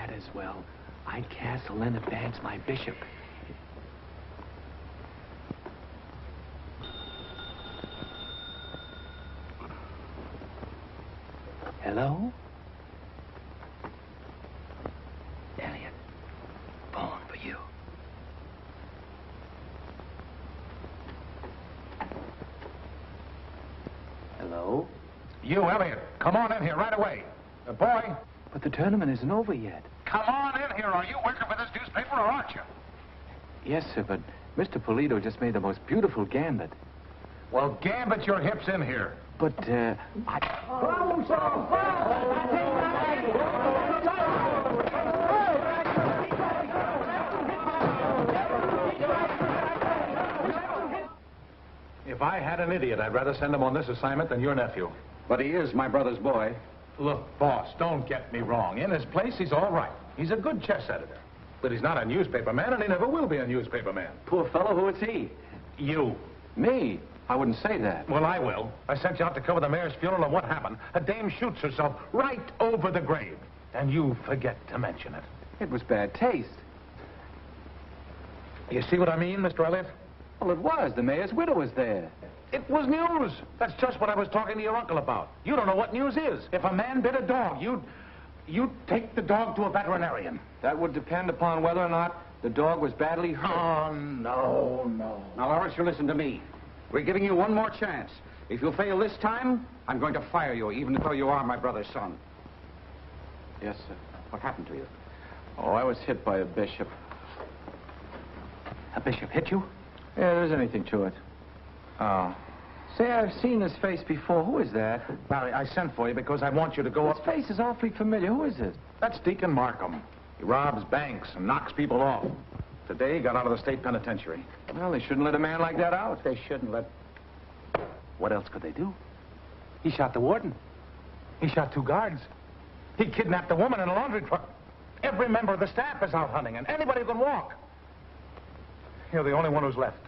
rat as well. I castle and advance my bishop. Hello? Elliot, phone for you. Hello? You, Elliot, come on in here right away. Boy. But the tournament isn't over yet. Come on in here. Are you working for this newspaper or aren't you? Yes, sir, but Mr. Polito just made the most beautiful gambit. Well, gambit your hips in here. But, If I had an idiot, I'd rather send him on this assignment than your nephew. But he is my brother's boy. Look, boss, don't get me wrong. In his place, he's all right. He's a good chess editor. But he's not a newspaper man, and he never will be a newspaper man. poor fellow, who is he? You. Me? I wouldn't say that. Well, I will. I sent you out to cover the mayor's funeral, and what happened? A dame shoots herself right over the grave. And you forget to mention it. It was bad taste. You see what I mean, Mr. Elliot? Well, it was. The mayor's widow was there. It was news. That's just what I was talking to your uncle about. You don't know what news is. If a man bit a dog, you'd take the dog to a veterinarian. That would depend upon whether or not the dog was badly hurt. Oh, no. Now, Lawrence, you listen to me. We're giving you one more chance. If you fail this time, I'm going to fire you, even though you are my brother's son. Yes, sir. What happened to you? Oh, I was hit by a bishop. A bishop hit you? Yeah, there isn't anything to it. Oh. Say, I've seen this face before. Who is that? Larry, I sent for you because I want you to go This up. face is awfully familiar. Who is it? That's Deacon Markham. He robs banks and knocks people off. Today, he got out of the state penitentiary. Well, they shouldn't let a man like that out. They shouldn't let... What else could they do? He shot the warden. He shot 2 guards. He kidnapped a woman in a laundry truck. Every member of the staff is out hunting, and anybody who can walk. You're the only one who's left.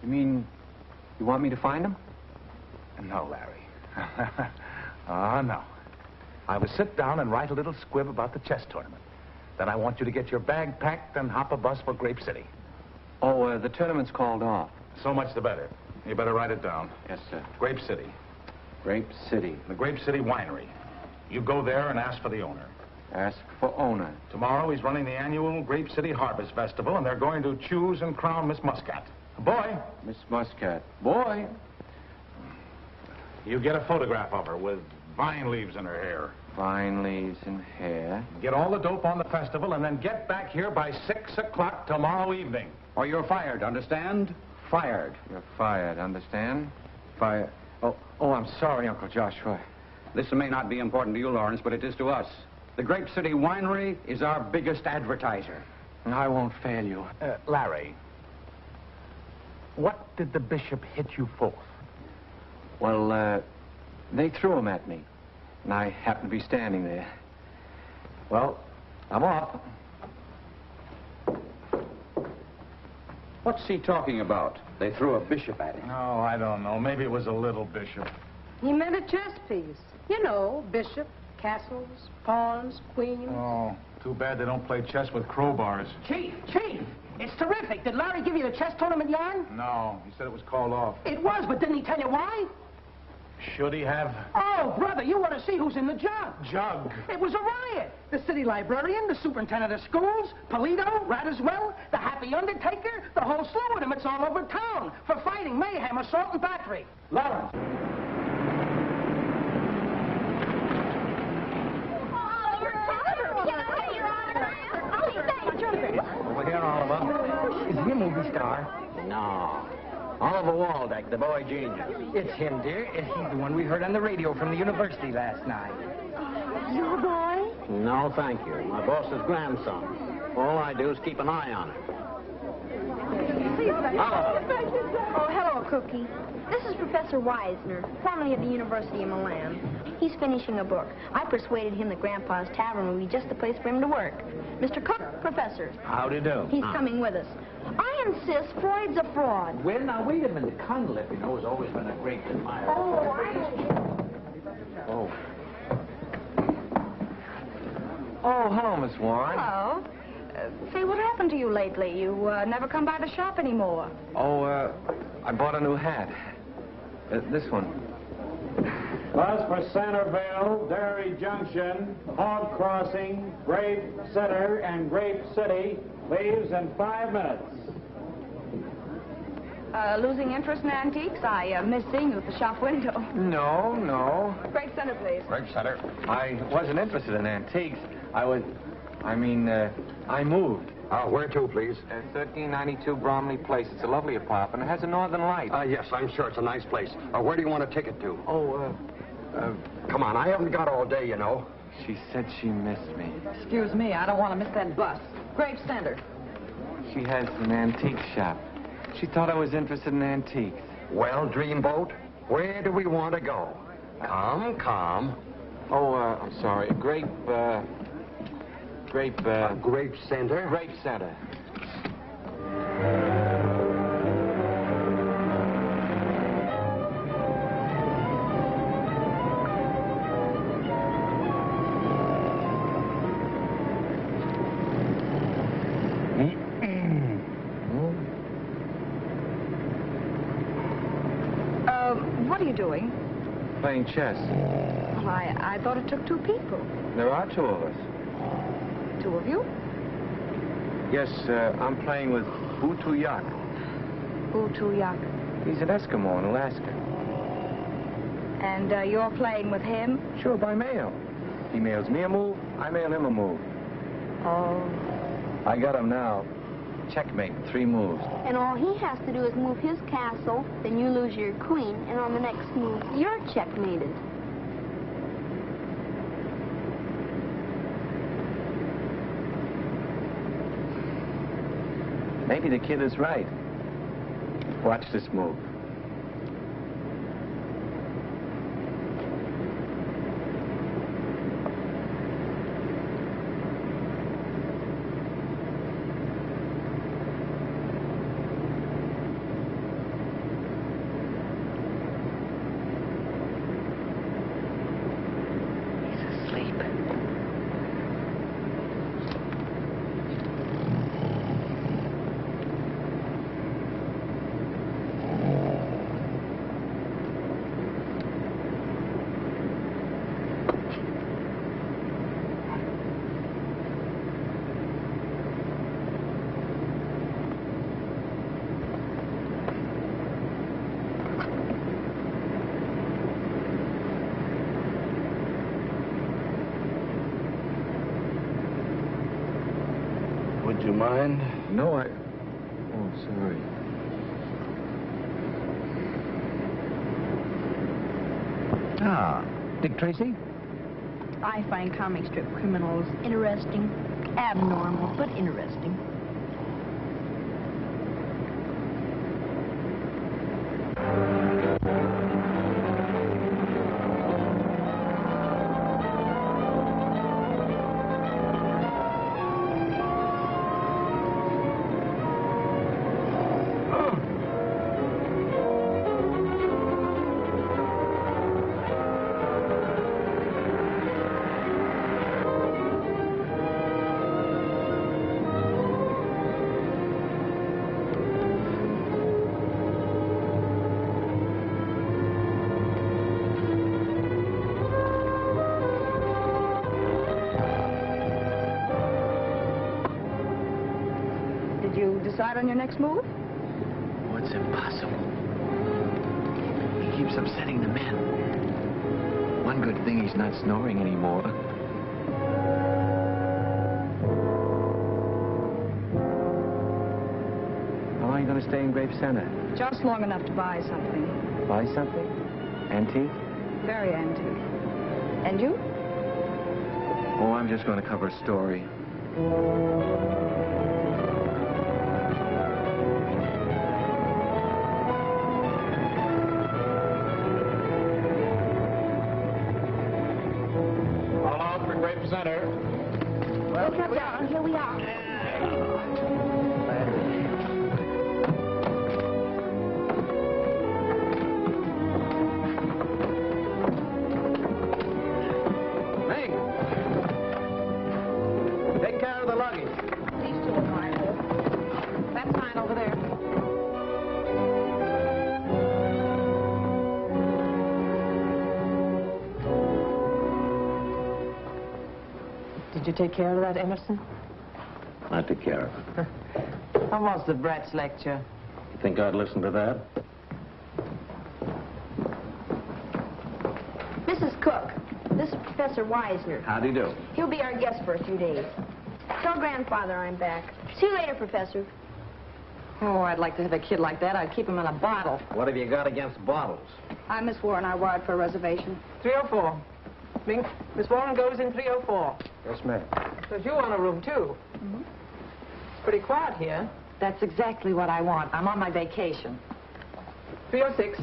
You mean you want me to find him? No, Larry. Oh, no. I will sit down and write a little squib about the chess tournament. Then I want you to get your bag packed and hop a bus for Grape City. Oh, the tournament's called off. So much the better. You better write it down. Yes, sir. Grape City. Grape City. The Grape City winery. You go there and ask for the owner. Ask for owner. Tomorrow he's running the annual Grape City Harvest Festival, and they're going to choose and crown Miss Muscat. Boy. Miss Muscat. Boy. You get a photograph of her with vine leaves in her hair. Vine leaves and hair. Get all the dope on the festival, and then get back here by 6 o'clock tomorrow evening. Or you're fired, understand? Fired. You're fired, understand? Fired. Oh, I'm sorry, Uncle Joshua. This may not be important to you, Lawrence, but it is to us. The Grape City Winery is our biggest advertiser. I won't fail you. Larry, what did the bishop hit you for? Well, they threw him at me, and I happened to be standing there. Well, I'm off. What's he talking about? They threw a bishop at him. Oh, I don't know. Maybe it was a little bishop. He meant a chess piece. You know, bishop, castles, pawns, queens. Oh, too bad they don't play chess with crowbars. Chief, it's terrific. Did Larry give you the chess tournament yarn? No, he said it was called off. It was, but didn't he tell you why? Should he have? Oh, brother, you want to see who's in the jug. Jug. It was a riot. The city librarian, the superintendent of schools, Polito, Ratiswell, the happy undertaker, the whole slew of them. It's all over town for fighting, mayhem, assault, and battery. Lawrence. Over here, Oliver. Is he a movie star? No. Oliver Waldeck, the boy genius. It's him, dear. He's the one we heard on the radio from the university last night. Your boy? No, thank you. My boss's grandson. All I do is keep an eye on him. Oh, hello, Cookie. This is Professor Weisner, formerly of the University of Milan. He's finishing a book. I persuaded him that Grandpa's Tavern would be just the place for him to work. Mr. Cook, Professor. Howdy do. He's coming with us. I insist Freud's a fraud. Well, now, wait a minute. Cunliffe, you know, has always been a great admirer. Oh, Oh. Oh, hello, Miss Warren. Hello. Say, what happened to you lately? You never come by the shop anymore. Oh, I bought a new hat. This one. Bus for Centerville, Dairy Junction, Hog Crossing, Grape Center, and Grape City leaves in 5 minutes. Losing interest in antiques? I missed seeing you at the shop window. No. Grape Center, please. Grape Center. I wasn't interested in antiques. I moved. Where to, please? 1392 Bromley Place. It's a lovely apartment. It has a northern light. Yes, I'm sure it's a nice place. Where do you want a ticket to? Come on, I haven't got all day, you know. She said she missed me. Excuse me, I don't want to miss that bus. Grape Center. She has an antique shop. She thought I was interested in antiques. Well, Dreamboat, where do we want to go? Come. Oh, I'm sorry. Grape Center? Grape Center. What are you doing? Playing chess. Well, I thought it took two people. There are two of us. Two of you? Yes, I'm playing with Butu Yak. Butu Yak. He's an Eskimo in Alaska. And you're playing with him? Sure, by mail. He mails me a move, I mail him a move. Oh. I got him now. Checkmate, 3 moves. And all he has to do is move his castle, then you lose your queen, and on the next move, you're checkmated. Maybe the kid is right. Watch this move. Would you mind? No, Oh, sorry. Dick Tracy? I find comic strip criminals interesting. Abnormal, but interesting. Did you decide on your next move? Oh, it's impossible. He keeps upsetting the men. One good thing, he's not snoring anymore. How long are you going to stay in Grape Center? Just long enough to buy something. Buy something? Antique? Very antique. And you? Oh, I'm just going to cover a story. All out for Grape Center. Well, here we are. of the luggage. These two are mine. That's mine over there. Did you take care of that, Emerson? I took care of it. How was the Bratz lecture? You think I'd listen to that? Mrs. Cook, this is Professor Wisner. How do you do? He'll be our guest for a few days. Tell Grandfather I'm back. See you later, Professor. Oh, I'd like to have a kid like that. I'd keep him in a bottle. What have you got against bottles? I'm Miss Warren. I wired for a reservation. 304. Mink, Miss Warren goes in 304. Yes, ma'am. Because you want a room, too. It's pretty quiet here. That's exactly what I want. I'm on my vacation. 306.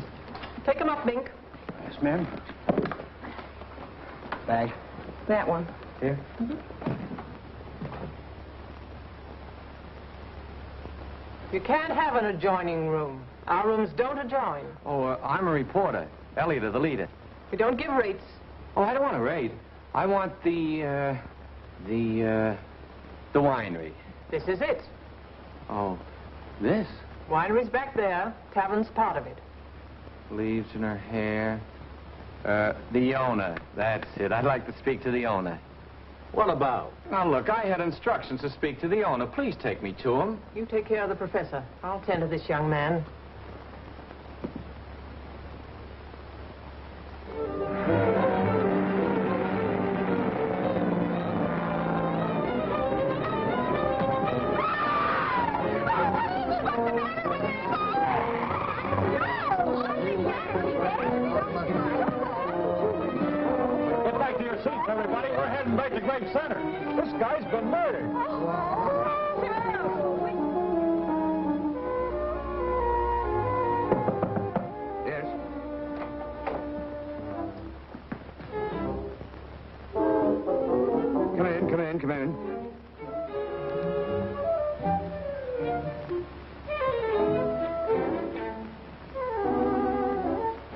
Take him up, Mink. Yes, ma'am. Bag. That one. Here? You can't have an adjoining room. Our rooms don't adjoin. Oh, I'm a reporter. Elliot of the Leader. We don't give rates. Oh, I don't want a raid. I want the winery. This is it. Oh, this? Winery's back there. Tavern's part of it. Leaves in her hair. The owner. That's it. I'd like to speak to the owner. What about? Now, look, I had instructions to speak to the owner. Please take me to him. You take care of the professor. I'll tend to this young man. Get back to your seats, everybody. We're heading back to Grape Center. This guy's been murdered. Yes? Come in.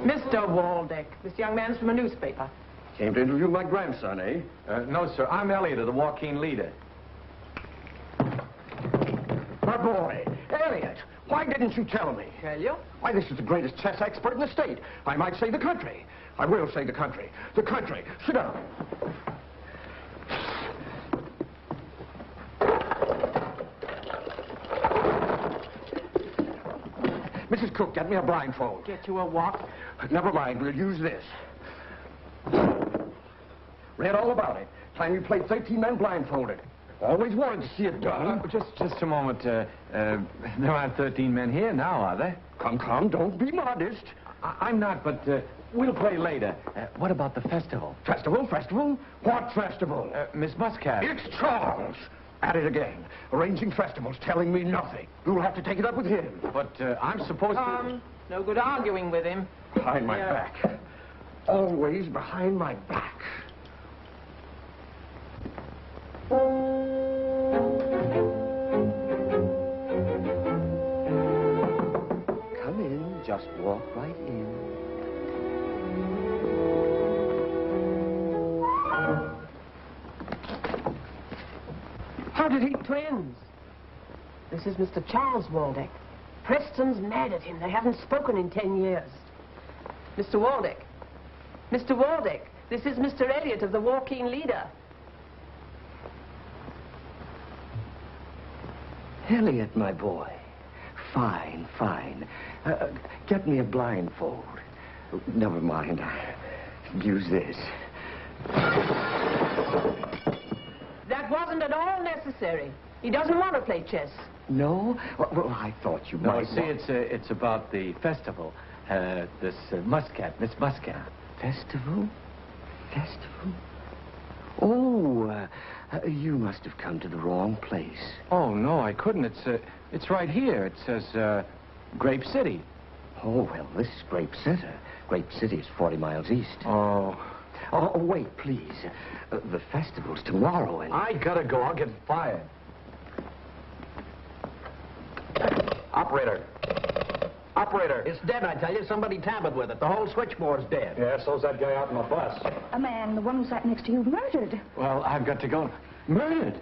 Mr. Waldeck. This young man's from a newspaper. Came to interview my grandson, eh? No, sir. I'm Elliot of the Joaquin Leader. My boy, Elliot, why didn't you tell me? Tell you? Why, this is the greatest chess expert in the state. I might say the country. I will say the country. The country. Sit down. Mrs. Cook, get me a blindfold. Get you a what? Never mind, we'll use this. Read all about it. Time you played 13 men blindfolded. Always wanted to see it done. Just a moment. There aren't 13 men here now, are there? Come, don't be modest. I'm not, but we'll play later. What about the festival? Festival? What festival? Miss Muscat. It's Charles. At it again. Arranging festivals, telling me nothing. You'll have to take it up with him. But I'm supposed to... No good arguing with him. Behind my back. Always behind my back. Come in. Just walk right in. How did he... Twins. This is Mr. Charles Waldeck. Preston's mad at him. They haven't spoken in 10 years. Mr. Waldeck. Mr. Waldeck, this is Mr. Elliot of the Joaquin Leader. Elliot, my boy. Fine. Get me a blindfold. Never mind. I'll use this. That wasn't at all necessary. He doesn't want to play chess. No? Well, I thought you No, might see, want... it's about the festival. This Muscat, Miss Muscat. Festival? Oh, you must have come to the wrong place. Oh, no, I couldn't. It's right here. It says, Grape City. Oh, well, this is Grape Center. Grape City is 40 miles east. Oh. Oh, wait, please. The festival's tomorrow, and... I gotta go. I'll get fired. Operator. It's dead, I tell you. Somebody tampered with it. The whole switchboard's dead. Yeah, so's that guy out on the bus. A man, the one who sat next to you, murdered. Well, I've got to go. Murdered?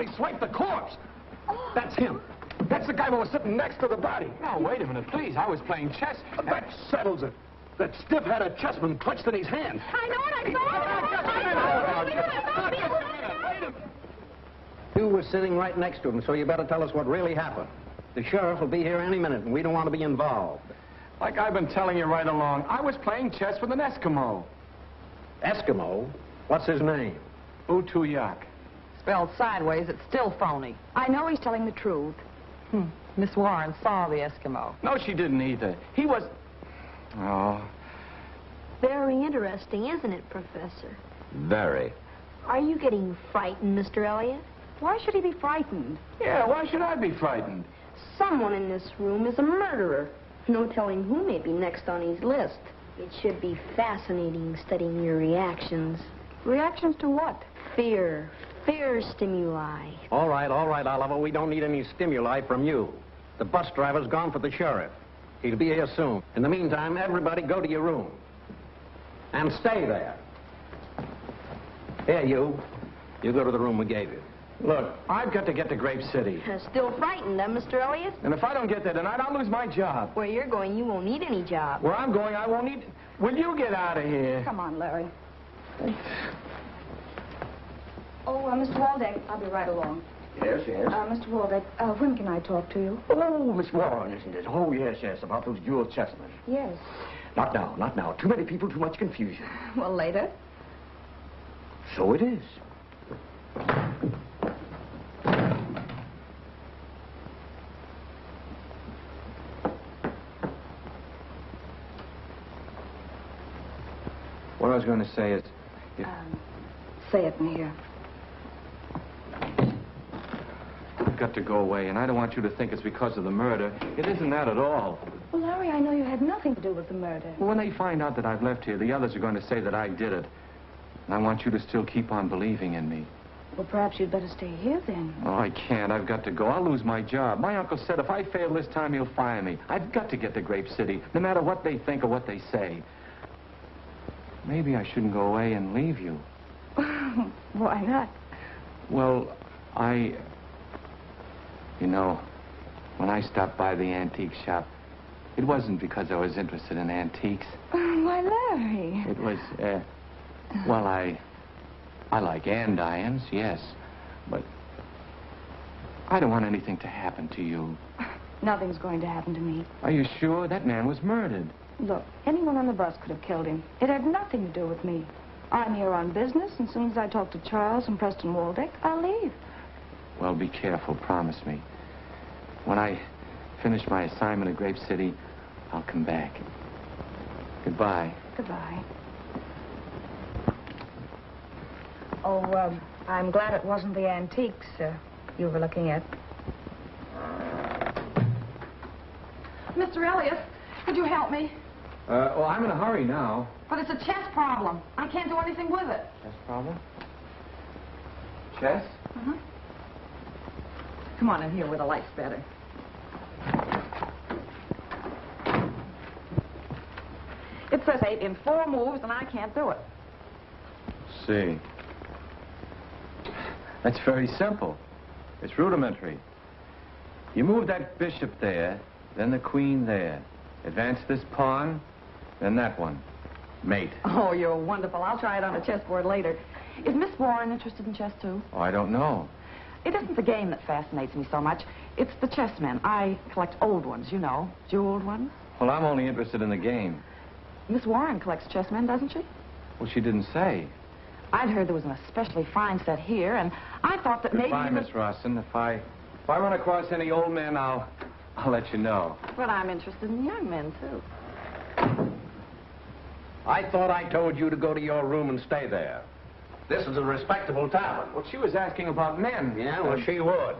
Somebody swiped the corpse. That's him. That's the guy who was sitting next to the body. Now, wait a minute, please. I was playing chess. That settles it. That stiff-headed chessman clutched in his hand. I know it. I saw it. You were sitting right next to him, so you better tell us what really happened. The sheriff will be here any minute, and we don't want to be involved. Like I've been telling you right along, I was playing chess with an Eskimo. Eskimo? What's his name? Utuyak. Spelled sideways, it's still phony. I know he's telling the truth. Miss Warren saw the Eskimo. No, she didn't either. He was... Oh, Very interesting, isn't it, Professor? very. Are you getting frightened, Mr. Elliot? Why should he be frightened? Yeah, why should I be frightened? Someone in this room is a murderer. No telling who may be next on his list. It should be fascinating studying your reactions. Reactions to what? Fear. Fear stimuli. All right, Oliver. We don't need any stimuli from you. The bus driver's gone for the sheriff. He'll be here soon. In the meantime, everybody go to your room. And stay there. Here, you. You go to the room we gave you. Look, I've got to get to Grape City. Still frightened, huh, Mr. Elliot? And if I don't get there tonight, I'll lose my job. Where you're going, you won't need any job. Where I'm going, I won't need... Will you get out of here? Come on, Larry. Oh, Mr. Waldeck, I'll be right along. Yes, yes. Mr. Waldeck, when can I talk to you? Oh, Miss Warren, isn't it? Oh, yes, yes, about those jewel chessmen. Yes. Not now, not now. Too many people, too much confusion. Well, later. So it is. What I was going to say is... Say it in here. I've got to go away, and I don't want you to think it's because of the murder. It isn't that at all. Well, Larry, I know you had nothing to do with the murder. When they find out that I've left here, the others are going to say that I did it. And I want you to still keep on believing in me. Well, perhaps you'd better stay here then. Oh, I can't. I've got to go. I'll lose my job. My uncle said if I fail this time, he'll fire me. I've got to get to Grape City, no matter what they think or what they say. Maybe I shouldn't go away and leave you. Why not? Well, You know, when I stopped by the antique shop, it wasn't because I was interested in antiques. Why, Larry? It was, well, I like andirons, yes, but I don't want anything to happen to you. Nothing's going to happen to me. Are you sure? That man was murdered. Look, anyone on the bus could have killed him. It had nothing to do with me. I'm here on business, and as soon as I talk to Charles and Preston Waldeck, I'll leave. Well, be careful, promise me. When I finish my assignment at Grape City, I'll come back. Goodbye. Goodbye. Oh, I'm glad it wasn't the antiques you were looking at. Mr. Elliot, could you help me? Well, I'm in a hurry now. But it's a chess problem. I can't do anything with it. Chess problem? Chess? Uh-huh. Come on in here where the light's better. It says 8 in 4 moves, and I can't do it. See. That's very simple. It's rudimentary. You move that bishop there, then the queen there. Advance this pawn, then that one. Mate. Oh, you're wonderful. I'll try it on a chessboard later. Is Miss Warren interested in chess, too? Oh, I don't know. It isn't the game that fascinates me so much. It's the chessmen. I collect old ones, you know, jeweled ones. Well, I'm only interested in the game. Miss Warren collects chessmen, doesn't she? Well, she didn't say. I'd heard there was an especially fine set here, and I thought that Goodbye, maybe... Miss Rawson. If I run across any old men, I'll let you know. But I'm interested in young men, too. I thought I told you to go to your room and stay there. This is a respectable tavern. Well, she was asking about men. Yeah, well, she would.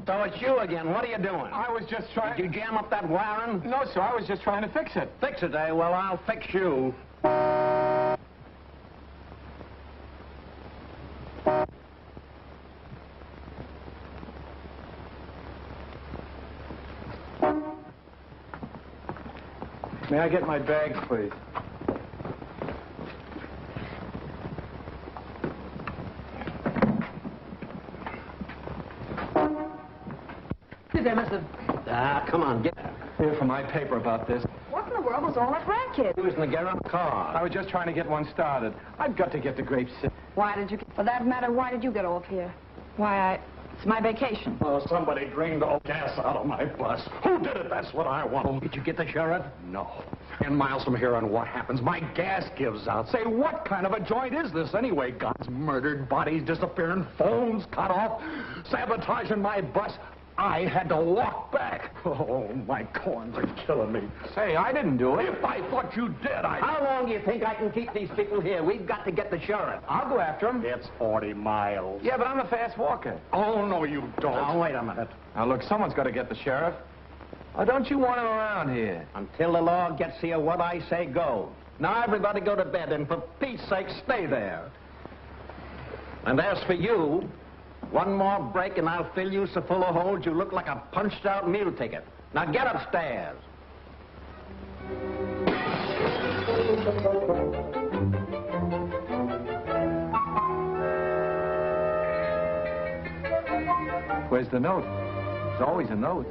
So it's you again. What are you doing? I was just trying... Did you jam up that wiring? No, sir. I was just trying to fix it. Fix it, eh? Well, I'll fix you. May I get my bags, please? Sit there, mister. Come on, get Here for my paper about this. What in the world was all that racket? Who's in the garage car? I was just trying to get one started. I've got to get to Grape City. Why did you... For that matter, why did you get off here? Why, it's my vacation. Oh, somebody drained all gas out of my bus. Who did it? That's what I want. Did you get the sheriff? No. 10 miles from here, and what happens? My gas gives out. Say, what kind of a joint is this anyway? Guns murdered, bodies disappearing, phones cut off, sabotaging my bus. I had to walk back. Oh, my corns are killing me. Say, I didn't do it. If I thought you did, How long do you think I can keep these people here? We've got to get the sheriff. I'll go after him. It's 40 miles. Yeah, but I'm a fast walker. Oh, no, you don't. Now, wait a minute. Now, look, someone's got to get the sheriff. Oh, don't you want him around here? Until the law gets here, what I say goes. Now, everybody go to bed, and for Pete's sake, stay there. And as for you, one more break, and I'll fill you so full of holes you look like a punched-out meal ticket. Now, get upstairs. Where's the note? There's always a note.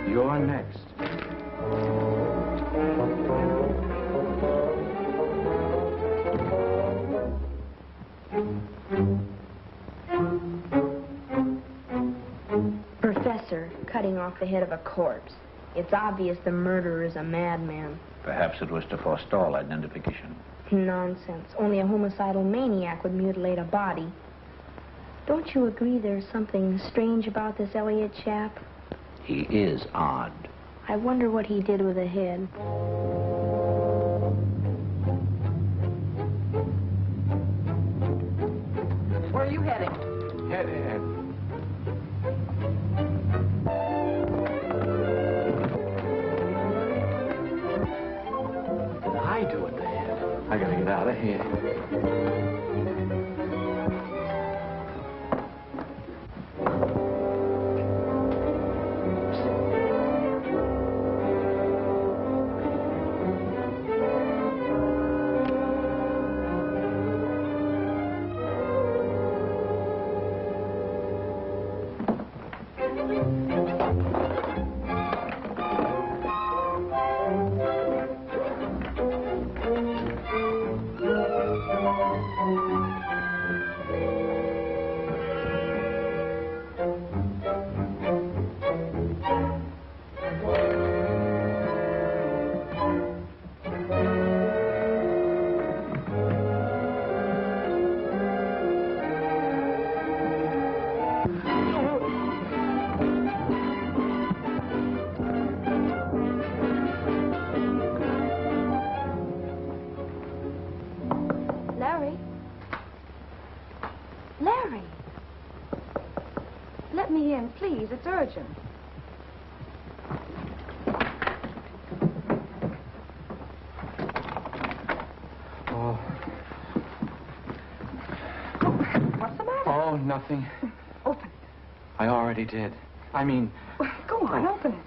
You're next. Professor, cutting off the head of a corpse. It's obvious the murderer is a madman. Perhaps it was to forestall identification. Nonsense. Only a homicidal maniac would mutilate a body. Don't you agree there's something strange about this Elliot chap? He is odd. I wonder what he did with the head. Where are you heading? Head. What did I do with the head? I gotta get out of here. Larry! Let me in, please. It's urgent. Oh. What's the matter? Oh, nothing. Open it. I already did. I mean... Go on, open it.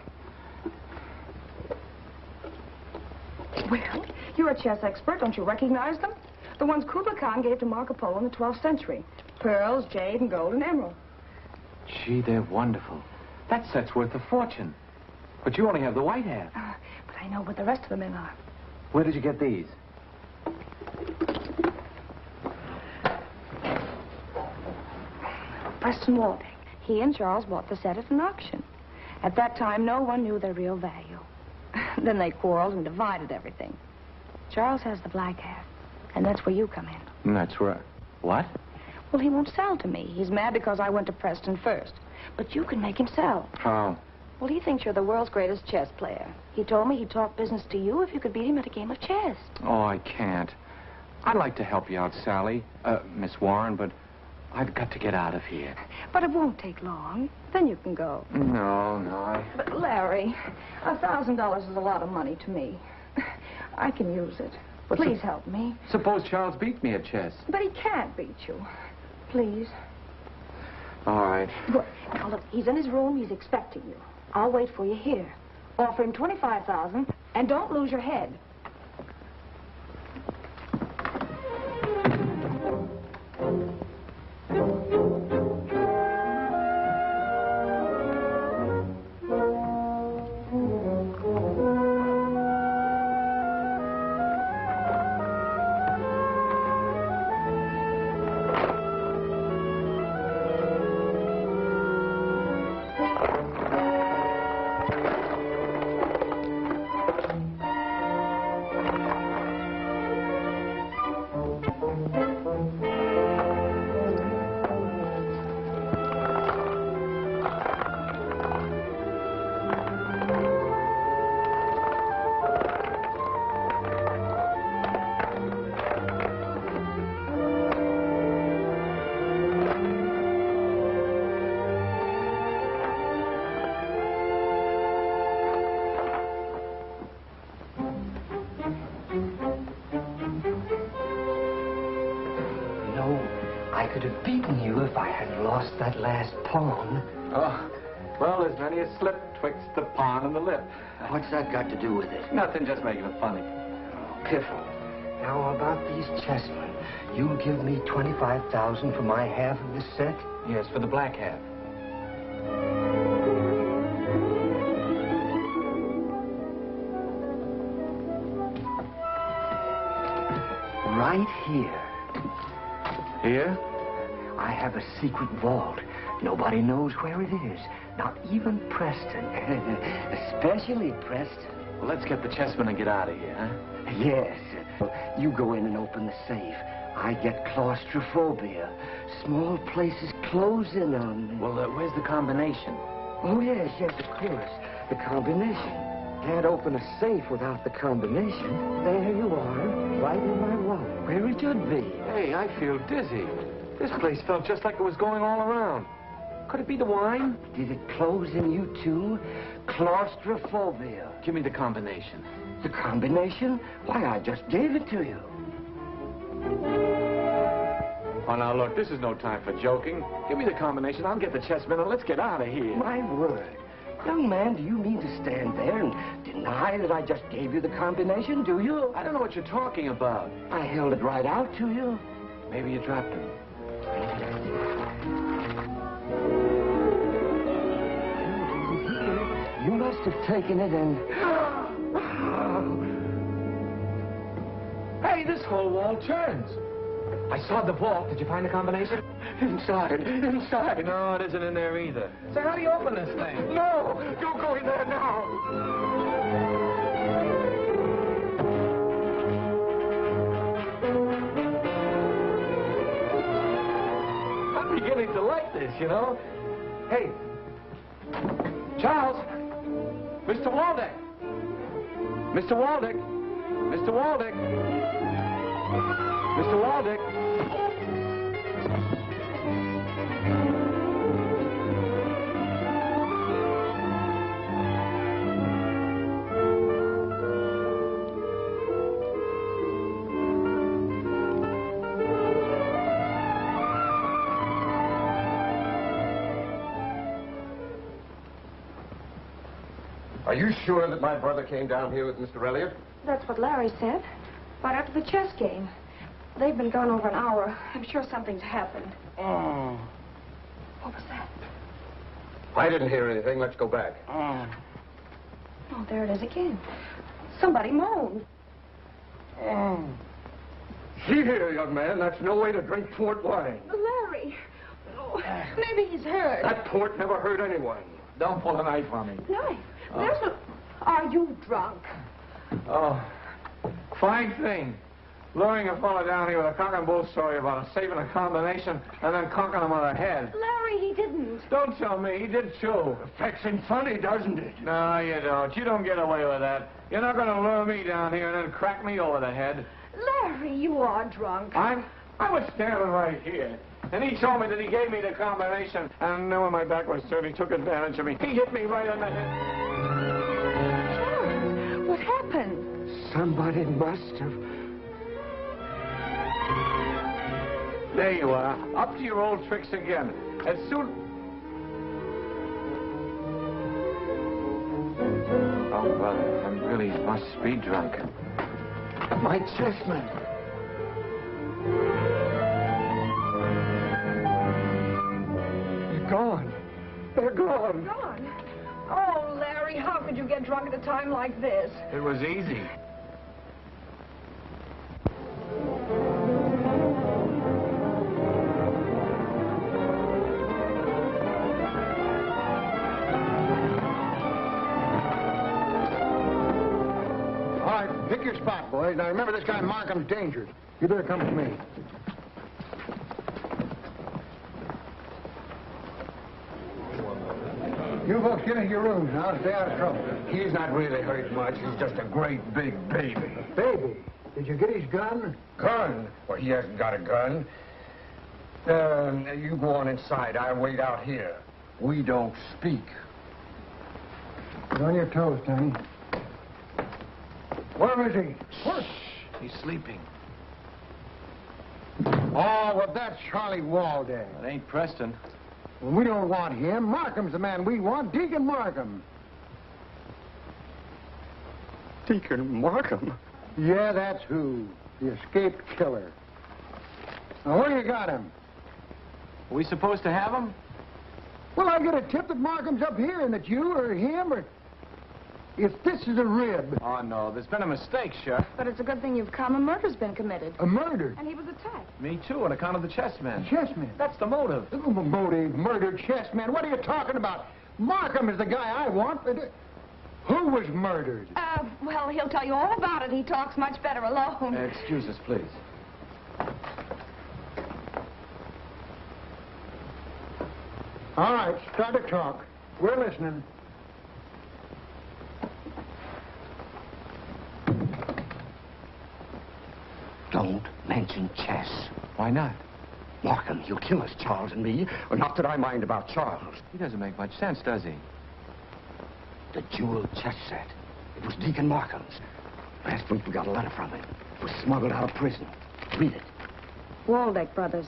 Well, you're a chess expert. Don't you recognize them? The ones Kublai Khan gave to Marco Polo in the 12th century. Pearls, jade, and gold, and emerald. Gee, they're wonderful. That set's worth a fortune. But you only have the white half. But I know what the rest of the men are. Where did you get these? Preston Waldeck. He and Charles bought the set at an auction. At that time, no one knew their real value. Then they quarreled and divided everything. Charles has the black half, and that's where you come in. That's right. What? Well, he won't sell to me. He's mad because I went to Preston first. But you can make him sell. How? Well, he thinks you're the world's greatest chess player. He told me he'd talk business to you if you could beat him at a game of chess. Oh, I can't. I'd like to help you out, Sally. Miss Warren, but I've got to get out of here. But it won't take long. Then you can go. No. But, Larry, $1,000 is a lot of money to me. I can use it. Please help me. Suppose Charles beat me at chess. But he can't beat you. Please. All right. Good. Now, look, he's in his room. He's expecting you. I'll wait for you here. Offer him $25,000, and don't lose your head. That last pawn. Oh, well, there's many a slip twixt the pawn and the lip. What's that got to do with it? Nothing, just making it funny. Oh, piffle. Now, about these chessmen. You'll give me $25,000 for my half of this set? Yes, for the black half. Right here. Here? I have a secret vault. Nobody knows where it is. Not even Preston. Especially Preston. Well, let's get the chessmen and get out of here, huh? Yes. You go in and open the safe. I get claustrophobia. Small places close in on me. Well, where's the combination? Oh, yes, of course. The combination. Can't open a safe without the combination. There you are, right in my wallet, where it should be. Hey, I feel dizzy. This place felt just like it was going all around. Could it be the wine? Did it close in you, too? Claustrophobia. Give me the combination. The combination? Why, I just gave it to you. Oh, now, look, this is no time for joking. Give me the combination. I'll get the chessmen and let's get out of here. My word. Young man, do you mean to stand there and deny that I just gave you the combination, do you? I don't know what you're talking about. I held it right out to you. Maybe you dropped him. You must have taken it and... Hey, this whole wall turns. I saw the vault. Did you find the combination? Inside. No, it isn't in there either. So how do you open this thing? No! Don't go in there now! I'm beginning to like this, you know? Hey, Charles! Mr. Waldeck! Mr. Waldeck! Mr. Waldeck! Mr. Waldeck! Are you sure that my brother came down here with Mr. Elliot? That's what Larry said. Right after the chess game. They've been gone over an hour. I'm sure something's happened. Oh. What was that? I didn't hear anything. Let's go back. Oh, there it is again. Somebody moaned. See here, young man, that's no way to drink port wine. Larry. Oh, maybe he's hurt. That port never hurt anyone. Don't pull a knife on me. Knife? There's no... Are you drunk? Oh, fine thing. Luring a fellow down here with a cock and bull story about saving a combination and then conking him on the head. Larry, he didn't. Don't tell me. He did too. Fixing funny, doesn't it? No, you don't. You don't get away with that. You're not going to lure me down here and then crack me over the head. Larry, you are drunk. I was standing right here. And he told me that he gave me the combination. And knowing my back was turned, he took advantage of me. He hit me right on the head. Charles, what happened? Somebody must have... There you are. Up to your old tricks again. As soon... Oh, brother, I really must be drunk. My chessmen. They're gone. They're gone. Gone. Oh, Larry, how could you get drunk at a time like this? It was easy. Pick your spot, boys. Now, remember, this guy Markham's dangerous. You better come with me. You folks get into your rooms now. Stay out of trouble. He's not really hurt much. He's just a great big baby. Baby, did you get his gun? Gun? Well, he hasn't got a gun. You go on inside. I'll wait out here. We don't speak. Get on your toes, Tony. Where is he? Where? He's sleeping. Oh, well, that's Charlie Waldeck. It ain't Preston. Well, we don't want him. Markham's the man we want. Deacon Markham. Deacon Markham? Yeah, that's who. The escaped killer. Now, where you got him? Are we supposed to have him? Well, I get a tip that Markham's up here and that you or him or... If this is a rib... Oh, no, there's been a mistake, Sheriff. But it's a good thing you've come. A murder's been committed. A murder? And he was attacked. Me, too, on account of the chessmen. Chessman? That's the motive. Motive, murder, chessman. What are you talking about? Markham is the guy I want. But, who was murdered? Well, he'll tell you all about it. He talks much better alone. Excuse us, please. All right, start to talk. We're listening. Don't mention chess. Why not? Markham, he'll kill us, Charles and me. Or not that I mind about Charles. He doesn't make much sense, does he? The jeweled chess set. It was Deacon Markham's. Last week we got a letter from him. It was smuggled out of prison. Read it. Waldeck brothers.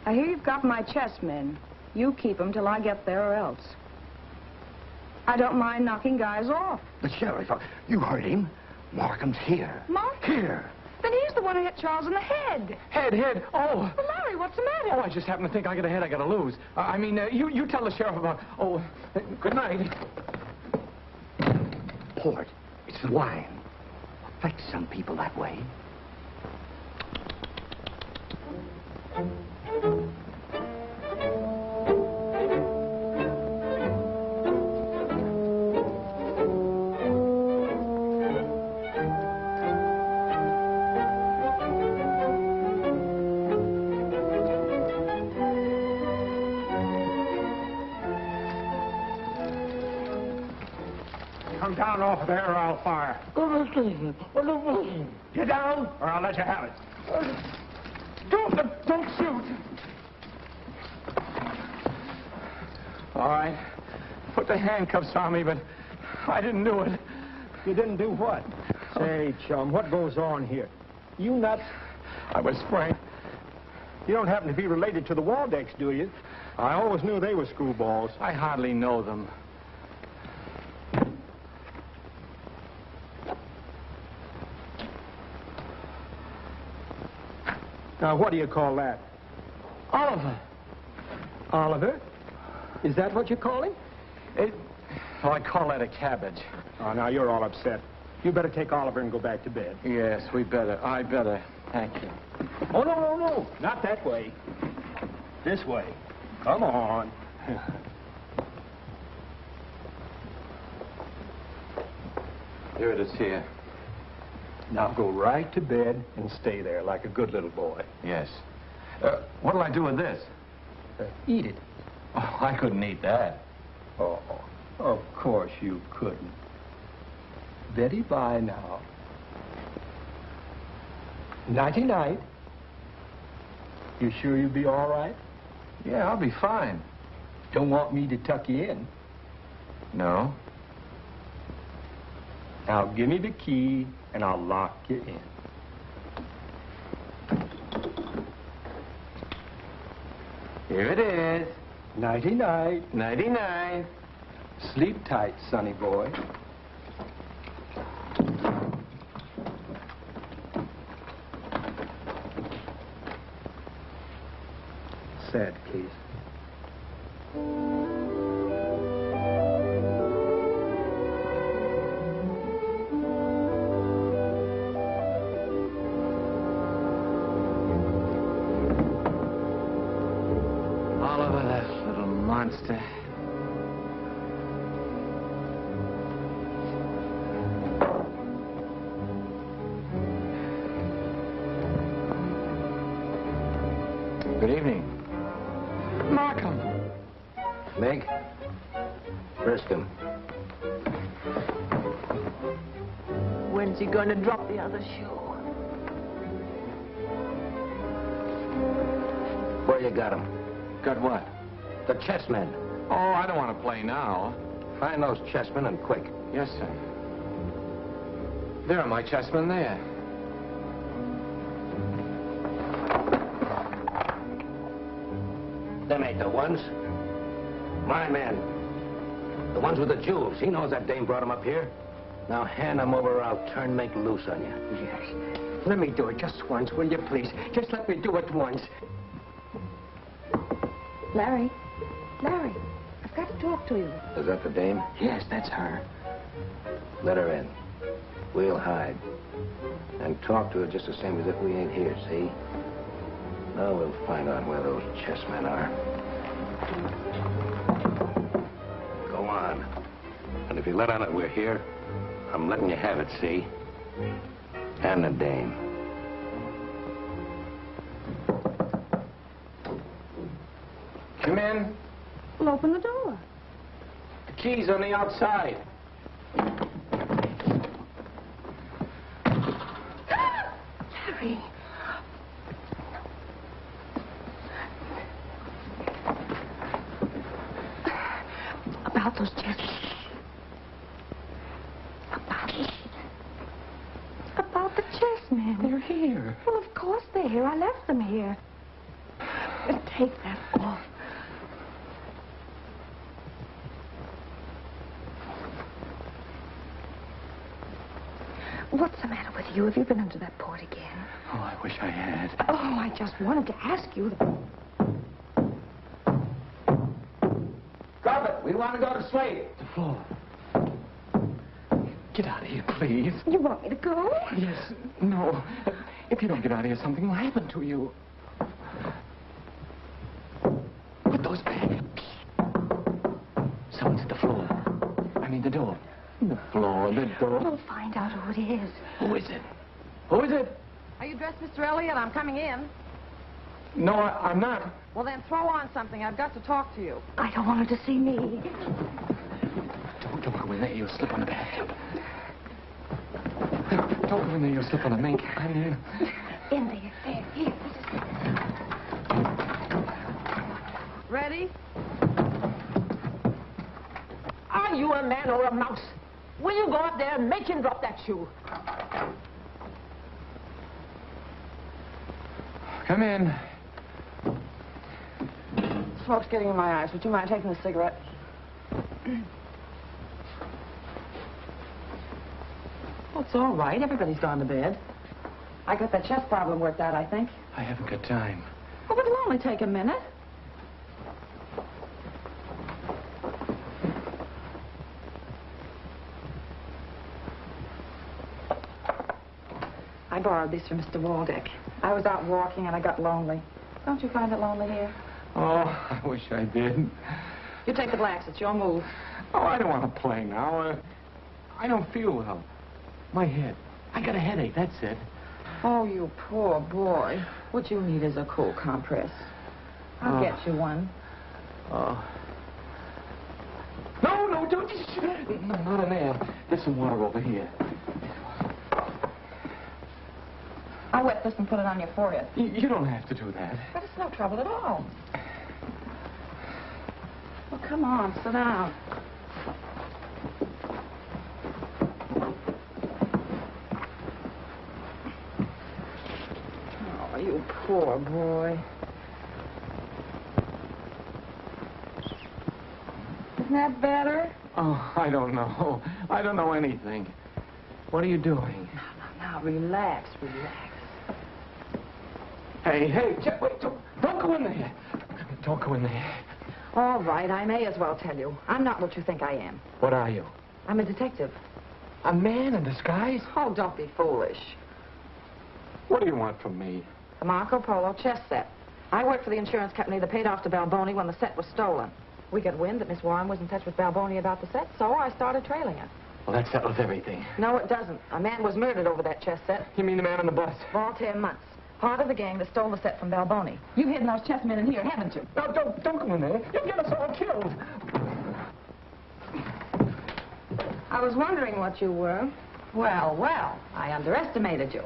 I hear you've got my chessmen. You keep them till I get there or else. I don't mind knocking guys off. The sheriff, you heard him. Markham's here. Markham? Here. Then he's the one who hit Charles in the head. Head. Oh. Well, Larry, what's the matter? Oh, I just happen to think I got a head I got to lose. You tell the sheriff about... Oh, good night. Port. It's the wine. Affects some people that way. Come down off of there or I'll fire. Get down or I'll let you have it. Don't shoot. All right. Put the handcuffs on me, but I didn't do it. You didn't do what? Say, chum, what goes on here? You nuts? I was Frank. You don't happen to be related to the Waldecks, do you? I always knew they were screwballs. I hardly know them. Now, what do you call that? Oliver. Oliver? Is that what you call him? Oh, I call that a cabbage. Oh, now you're all upset. You better take Oliver and go back to bed. Yes, we better. I better. Thank you. Oh, no. Not that way. This way. Come on. Here it is here. Now go right to bed and stay there like a good little boy. Yes. What'll I do with this? Eat it. Oh, I couldn't eat that. Oh, of course you couldn't. Betty, bye now. Nighty-night. You sure you'll be all right? Yeah, I'll be fine. Don't want me to tuck you in. No. Now give me the key and I'll lock you in. Here it is. Nighty-night. Nighty-night. Sleep tight, sonny boy. Sad case. Oliver, that little monster. Good evening. Markham. Meg? Frisk him. When's he going to drop the other shoe? Where you got him? Got what? The chessmen. Oh, I don't want to play now. Find those chessmen and quick. Yes, sir. There are my chessmen there. Them ain't the ones. My men. The ones with the jewels. He knows that dame brought him up here. Now hand them over or I'll turn make loose on you. Yes. Let me do it just once, will you, please? Just let me do it once. Larry. Larry, I've got to talk to you. Is that the dame? Yes, that's her. Let her in. We'll hide. And talk to her just the same as if we ain't here, see? Now we'll find out where those chessmen are. Go on. And if you let on that we're here, I'm letting you have it, see? And the dame. Come in. Well, open the door. The key's on the outside. Larry. About those chess. About the chessmen. They're here. Well, of course they're here. I left them here. Take that off. What's the matter with you? Have you been under that port again? Oh, I wish I had. Oh, I just wanted to ask you. Drop it. We want to go to sleep. The floor. Get out of here, please. You want me to go? Yes. No. If you don't get out of here, something will happen to you. Put those back. Someone's at the floor. I mean, the door. The floor, the door. We'll find out who it is. Who is it? Who is it? Are you dressed, Mr. Elliot? I'm coming in. No, I'm not. Well, then throw on something. I've got to talk to you. I don't want her to see me. Don't go in there. You'll slip on the bathtub. Don't go in there. You'll slip on the mink. I mean... In there. There. Here. Ready? Are you a man or a mouse? Will you go up there and make him drop that shoe? Come in. Smoke's getting in my eyes. Would you mind taking a cigarette? Well, it's all right. Everybody's gone to bed. I got that chest problem worked out, I think. I haven't got time. Oh, but it'll only take a minute. I borrowed these from Mr. Waldeck. I was out walking and I got lonely. Don't you find it lonely here? Oh, I wish I did. You take the blacks. It's your move. Oh, I don't want to play now. I don't feel well. My head. I got a headache, that's it. Oh, you poor boy. What you need is a cold compress. I'll get you one. Oh. No, don't. No, not in there. There's some water over here. I'll wet this and put it on your forehead. You don't have to do that. But it's no trouble at all. Well, come on, sit down. Oh, you poor boy. Isn't that better? Oh, I don't know. I don't know anything. What are you doing? Now, relax. Hey, wait, don't go in there. Don't go in there. All right, I may as well tell you. I'm not what you think I am. What are you? I'm a detective. A man in disguise? Oh, don't be foolish. What do you want from me? The Marco Polo chess set. I worked for the insurance company that paid off to Balboni when the set was stolen. We got wind that Miss Warren was in touch with Balboni about the set, so I started trailing her. Well, that settles everything. No, it doesn't. A man was murdered over that chess set. You mean the man on the bus? Voltaire Muntz. Part of the gang that stole the set from Balboni. You've hidden those chessmen in here, haven't you? No, don't go in there. You'll get us all killed. I was wondering what you were. Well, I underestimated you.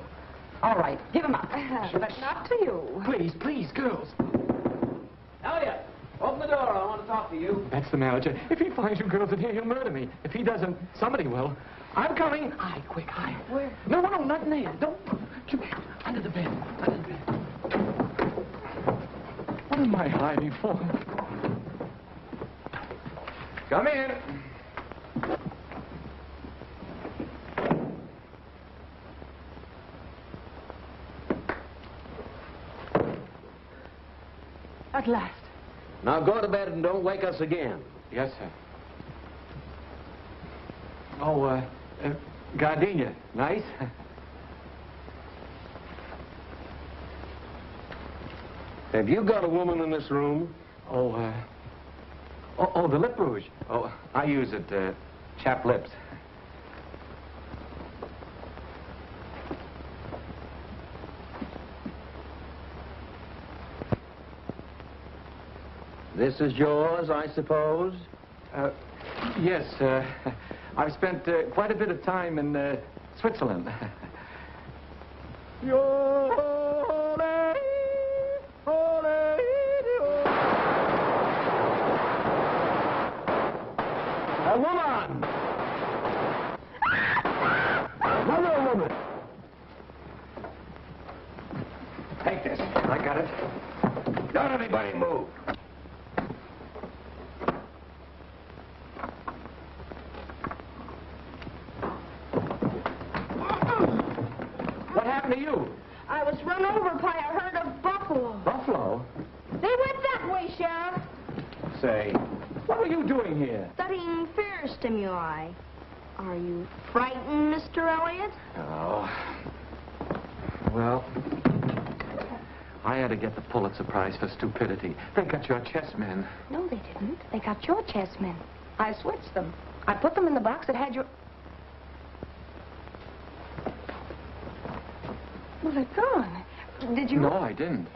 All right, give him up. But not to you. Please, girls. Elliot, open the door. I want to talk to you. That's the manager. If he finds you girls in here, he'll murder me. If he doesn't, somebody will. I'm coming. Hide, quick, hide. Where? No, not in there. Don't. Under the bed. What am I hiding for? Come in. At last. Now go to bed and don't wake us again. Yes, sir. Oh, gardenia. Nice? Have you got a woman in this room? Oh, the lip rouge. Oh, I use it, chapped lips. This is yours, I suppose? Yes, I've spent quite a bit of time in Switzerland. A woman! Another woman! Take this. I got it. Don't anybody move. What happened to you? I was run over by a herd of buffalo. Buffalo? They went that way, Sheriff. Say, what are you doing here? Studying fear stimuli. Are you frightened, Mr. Elliot? Oh. Well, I had to get the Pulitzer Prize for stupidity. They got your chessmen. No, they didn't. They got your chessmen. I switched them. I put them in the box that had your... Well, they're gone. Did you... No, I didn't.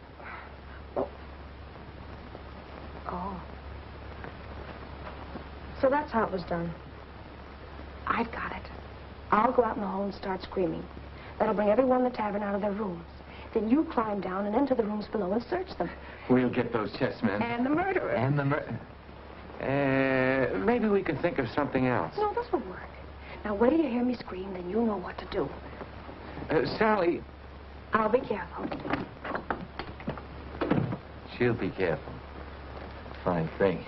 Oh. So that's how it was done. I've got it. I'll go out in the hall and start screaming. That'll bring everyone in the tavern out of their rooms. Then you climb down and into the rooms below and search them. We'll get those chessmen. And the murderer. And the maybe we can think of something else. No, this will work. Now, wait till you hear me scream, then you know what to do. Sally... I'll be careful. She'll be careful. Fine thing.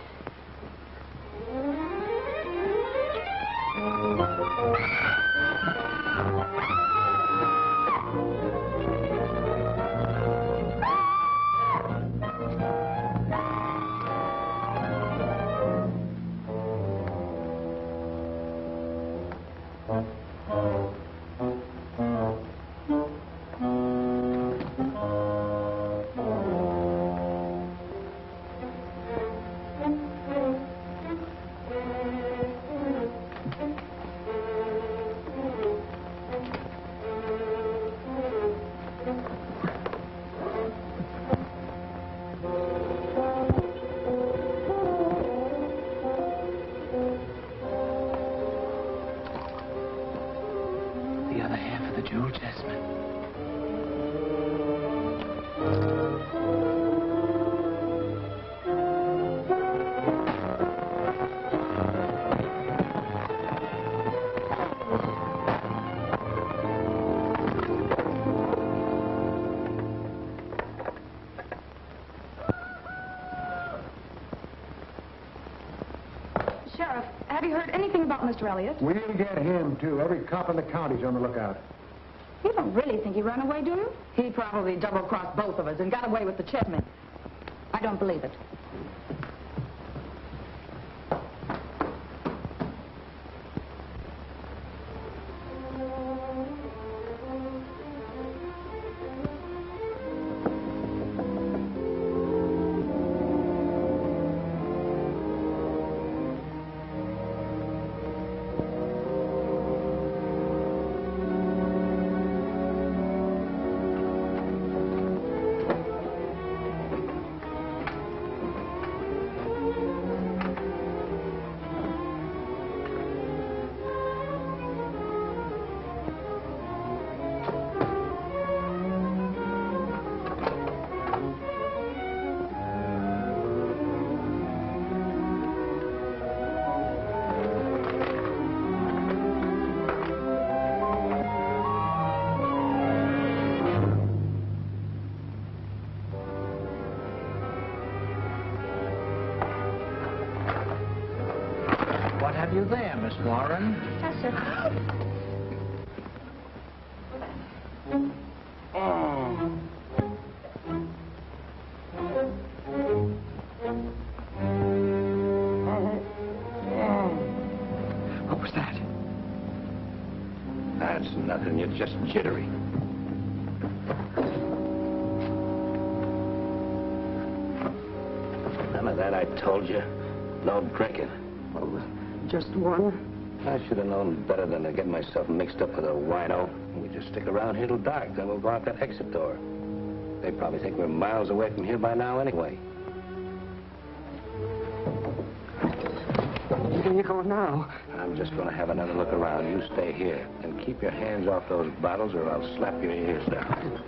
Sheriff, have you heard anything about Mr. Elliot? We'll get him, too. Every cop in the county's on the lookout. You don't really think he ran away, do you? He probably double-crossed both of us and got away with the chessmen. I don't believe it. What have you there, Miss Warren? Yes, sir. What was that? That's nothing. You're just jittery. None of that, I told you. No drinking. Well, just one? I should have known better than to get myself mixed up with a wino. We just stick around here till dark, then we'll go out that exit door. They probably think we're miles away from here by now anyway. you going now? I'm just going to have another look around. You stay here. And keep your hands off those bottles or I'll slap your ears down.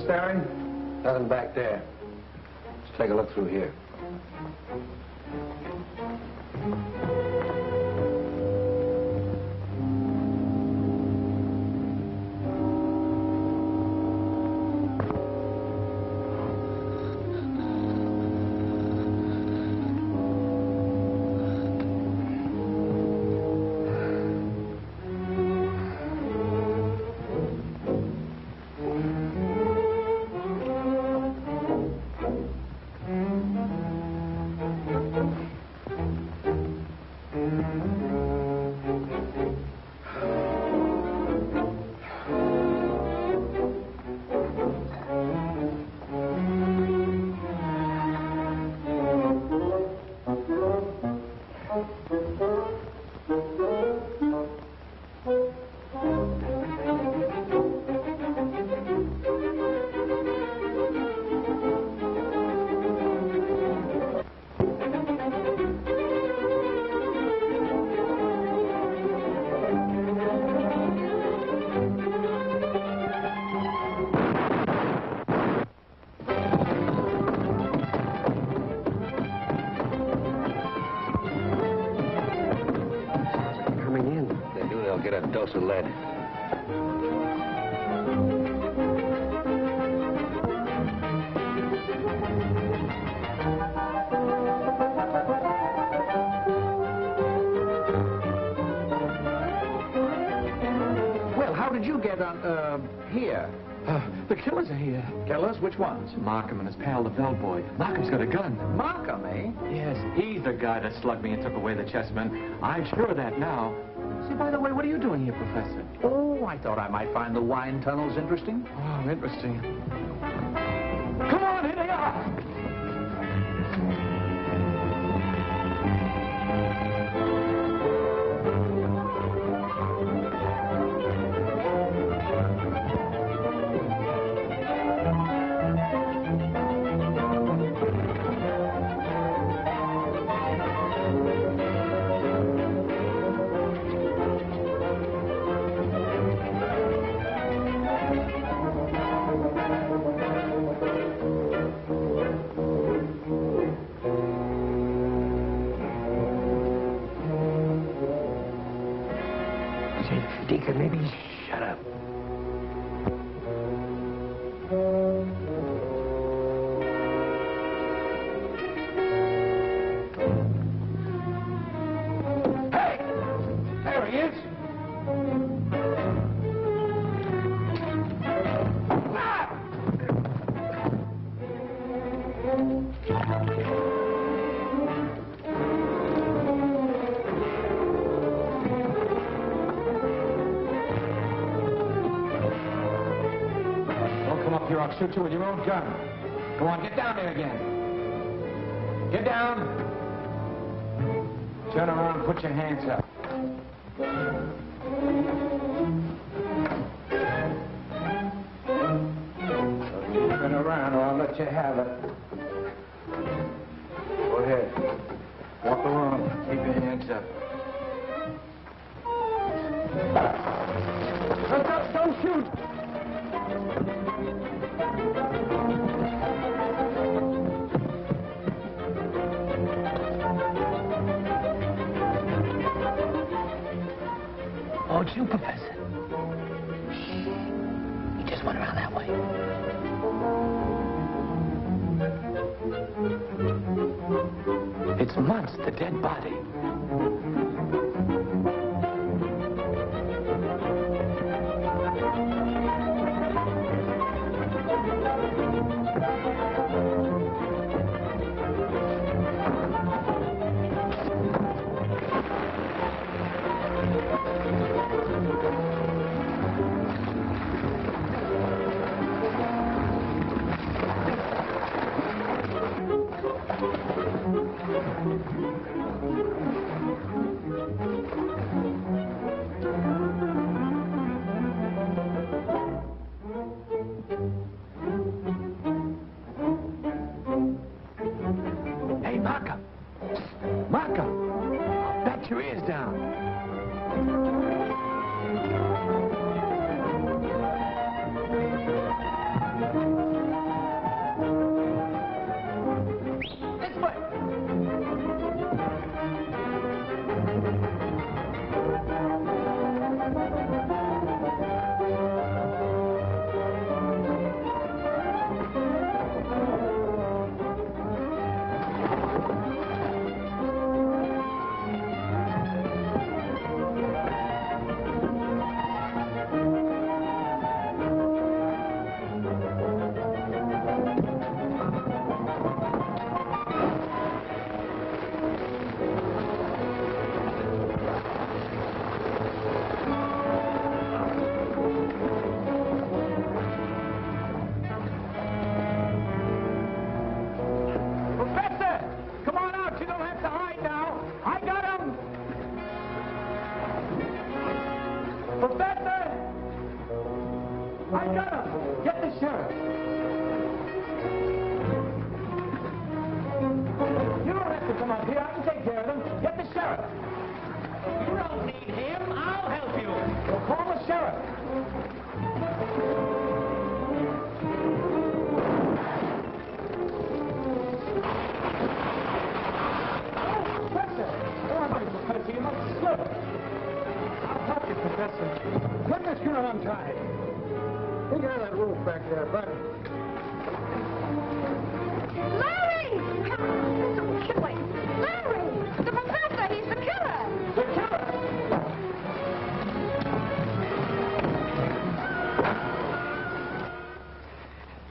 Staring? Nothing back there. Let's take a look through here. Get a dose of lead. Well, how did you get on, here? The killers are here. Killers? Which ones? Markham and his pal, the bellboy. Markham's got a gun. Markham, eh? Yes, he's the guy that slugged me and took away the chessmen. I'm sure of that now. Say, by the way, what are you doing here, Professor? Oh, I thought I might find the wine tunnels interesting. Oh, interesting. Come on, here they are! Deacon, maybe... Shut up. Hey! There he is! Here, I'll shoot you with your own gun. Go on, get down there again. Get down. Turn around, put your hands up. Turn around or I'll let you have it. Go ahead. Don't you, Professor? He just went around that way. It's Muntz, the dead body.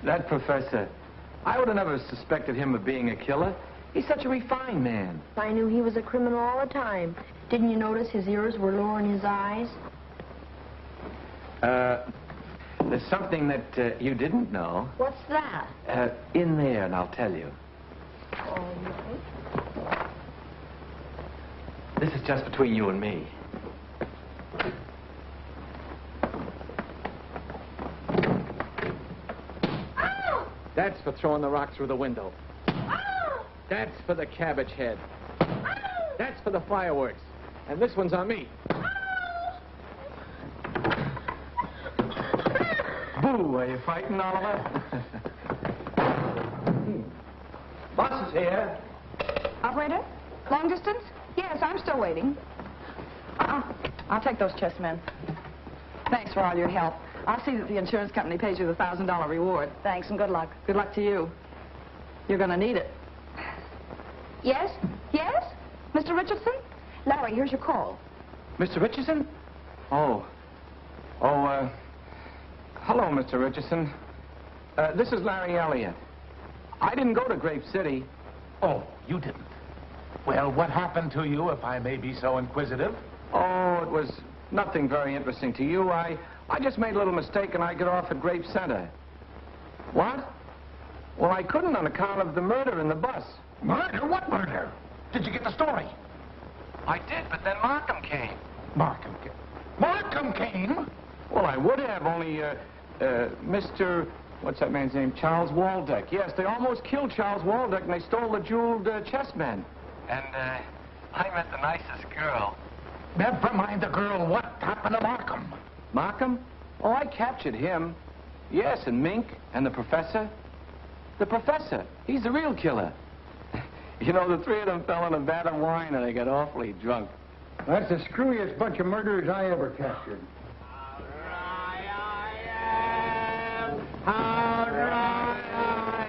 That professor, I would have never suspected him of being a killer. He's such a refined man. I knew he was a criminal all the time. Didn't you notice his ears were lower in his eyes? There's something that you didn't know. What's that? In there, and I'll tell you. All right. This is just between you and me. That's for throwing the rock through the window. That's for the cabbage head. That's for the fireworks. And this one's on me. Boo, are you fighting, Oliver? Boss is here. Operator? Long distance? Yes, I'm still waiting. I'll take those chessmen. Thanks for all your help. I'll see that the insurance company pays you the $1,000 reward. Thanks and good luck. Good luck to you. You're going to need it. Yes? Yes? Mr. Richardson? Larry, here's your call. Mr. Richardson? Hello, Mr. Richardson. This is Larry Elliot. I didn't go to Grape City. Oh, you didn't? Well, what happened to you, if I may be so inquisitive? Oh, it was nothing very interesting to you. I just made a little mistake and I got off at Grape Center. What? Well, I couldn't on account of the murder in the bus. Murder? What murder? Did you get the story? I did, but then Markham came. Markham came? Markham came? Well, I would have, only, Mr... What's that man's name? Charles Waldeck. Yes, they almost killed Charles Waldeck and they stole the jeweled chessmen. And, I met the nicest girl. Never mind the girl. What happened to Markham? Markham? Oh, I captured him. Yes, and Mink, and the professor. The professor. He's the real killer. You know, the three of them fell in a vat of wine and they got awfully drunk. That's the screwiest bunch of murderers I ever captured. How dry I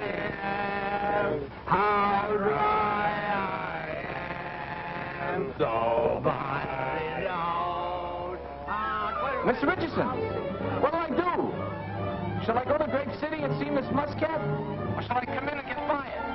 am, how dry I am, so body knows. Mr. Richardson, what'll I do? Shall I go to Grape City and see Miss Muscat? Or shall I come in and get fired?